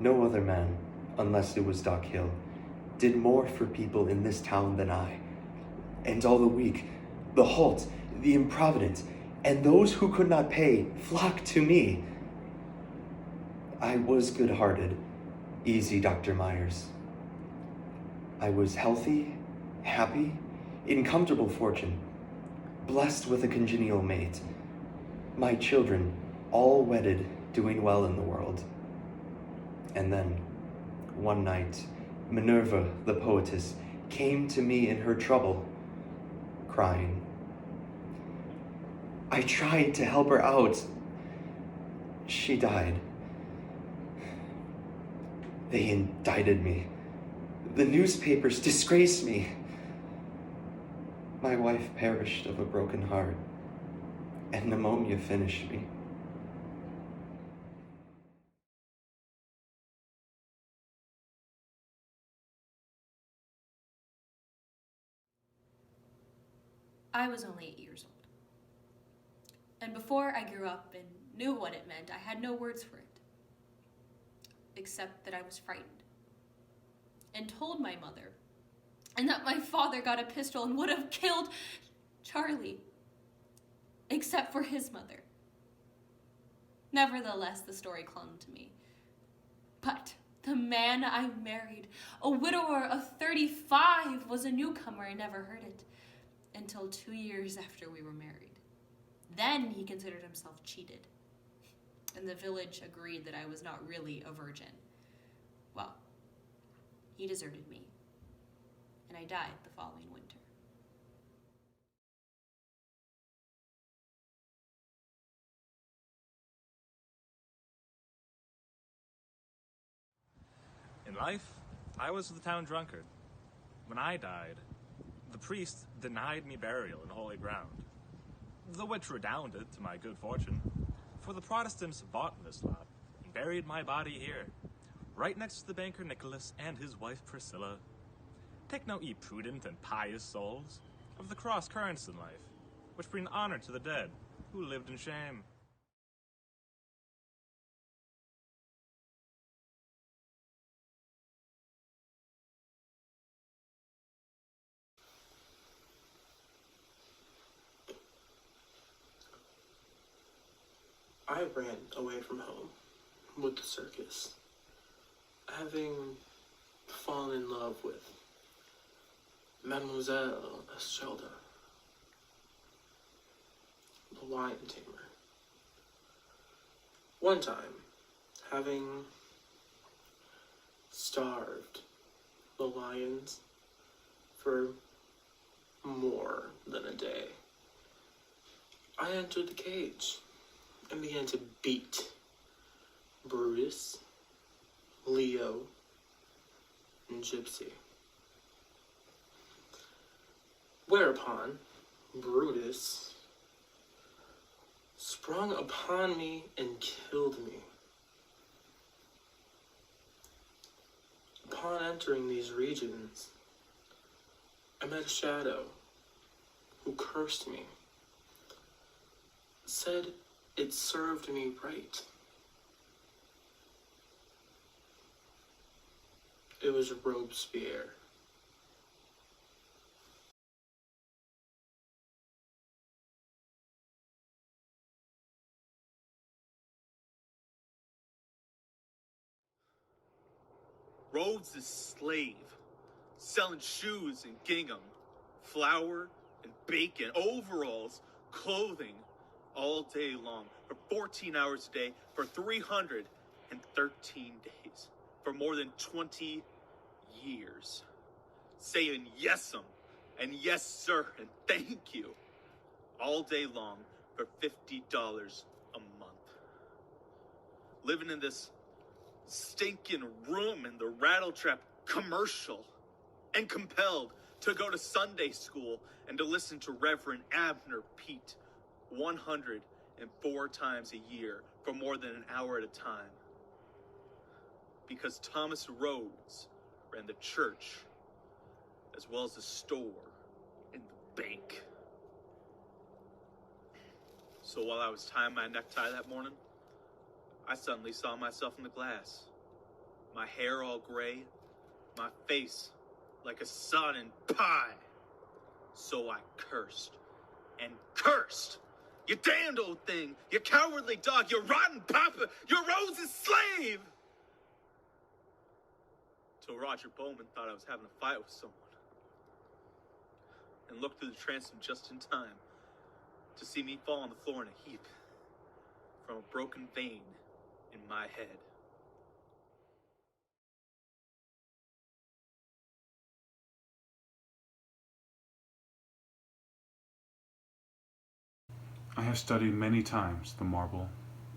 No other man, unless it was Doc Hill, did more for people in this town than I. And all the weak, the halt, the improvident, and those who could not pay flocked to me. I was good-hearted, easy Dr. Myers. I was healthy, happy, in comfortable fortune, blessed with a congenial mate. My children, all wedded, doing well in the world. And then, one night, Minerva, the poetess, came to me in her trouble, crying. I tried to help her out. She died. They indicted me. The newspapers disgraced me. My wife perished of a broken heart, and pneumonia finished me. I was only 8 years old. And before I grew up and knew what it meant, I had no words for it. Except that I was frightened. And told my mother. And that my father got a pistol and would have killed Charlie. Except for his mother. Nevertheless, the story clung to me. But the man I married, a widower of 35, was a newcomer and never heard it. Until 2 years after we were married. Then he considered himself cheated. And the village agreed that I was not really a virgin. Well, he deserted me. And I died the following winter. In life, I was the town drunkard. When I died, the priest denied me burial in holy ground, the which redounded to my good fortune, for the Protestants bought this lot and buried my body here, right next to the banker Nicholas and his wife Priscilla. Take note, ye prudent and pious souls, of the cross currents in life, which bring honor to the dead who lived in shame. I ran away from home with the circus, having fallen in love with Mademoiselle Eschelda, the lion tamer. One time, having starved the lions for more than a day, I entered the cage and began to beat Brutus, Leo, and Gypsy. Whereupon Brutus sprung upon me and killed me. Upon entering these regions, I met a shadow who cursed me, said it served me right. It was Robespierre. Rhodes is slave, selling shoes and gingham, flour and bacon, overalls, clothing, all day long, for 14 hours a day, for 313 days, for more than 20 years, saying yes'm, and yes sir, and thank you, all day long, for $50 a month. Living in this stinking room in the Rattletrap commercial, and compelled to go to Sunday school and to listen to Reverend Abner Pete 104 times a year for more than an hour at a time. Because Thomas Rhodes ran the church as well as the store and the bank. So while I was tying my necktie that morning, I suddenly saw myself in the glass. my hair all gray, my face like a sodden pie. So I cursed and cursed. You damned old thing, you cowardly dog, you rotten papa, you Rose's slave! Till Roger Bowman thought I was having a fight with someone. And looked through the transom just in time to see me fall on the floor in a heap from a broken vein in my head. I have studied many times the marble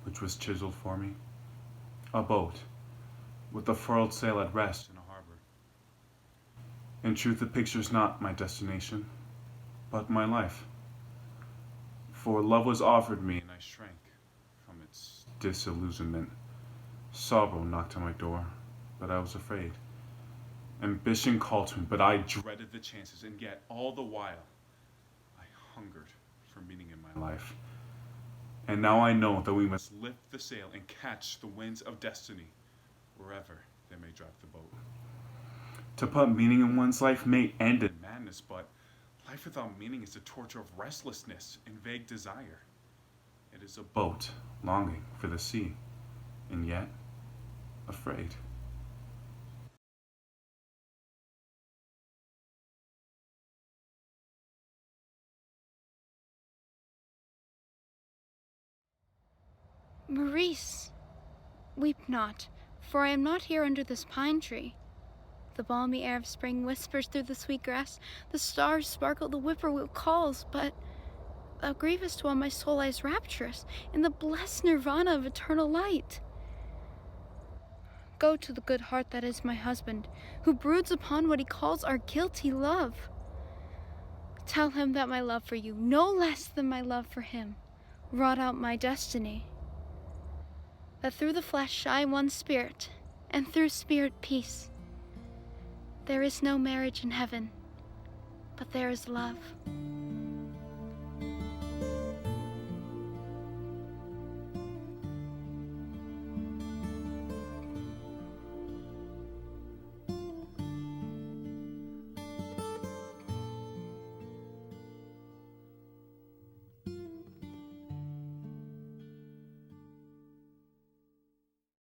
which was chiseled for me, a boat with a furled sail at rest in a harbor. In truth, the picture's not my destination, but my life. For love was offered me, and I shrank from its disillusionment. Sorrow knocked on my door, but I was afraid. Ambition called to me, but I dreaded the chances, and yet all the while I hungered for meaning in my life. And now I know that we must lift the sail and catch the winds of destiny wherever they may drive the boat. To put meaning in one's life may end in madness, but life without meaning is the torture of restlessness and vague desire. It is a boat longing for the sea, and yet afraid. Maurice, weep not, for I am not here under this pine tree. The balmy air of spring whispers through the sweet grass, the stars sparkle, the whippoorwill calls, but thou grievest while my soul lies rapturous in the blessed nirvana of eternal light. Go to the good heart that is my husband, who broods upon what he calls our guilty love. Tell him that my love for you, no less than my love for him, wrought out my destiny. That through the flesh I one spirit, and through spirit peace. There is no marriage in heaven, but there is love.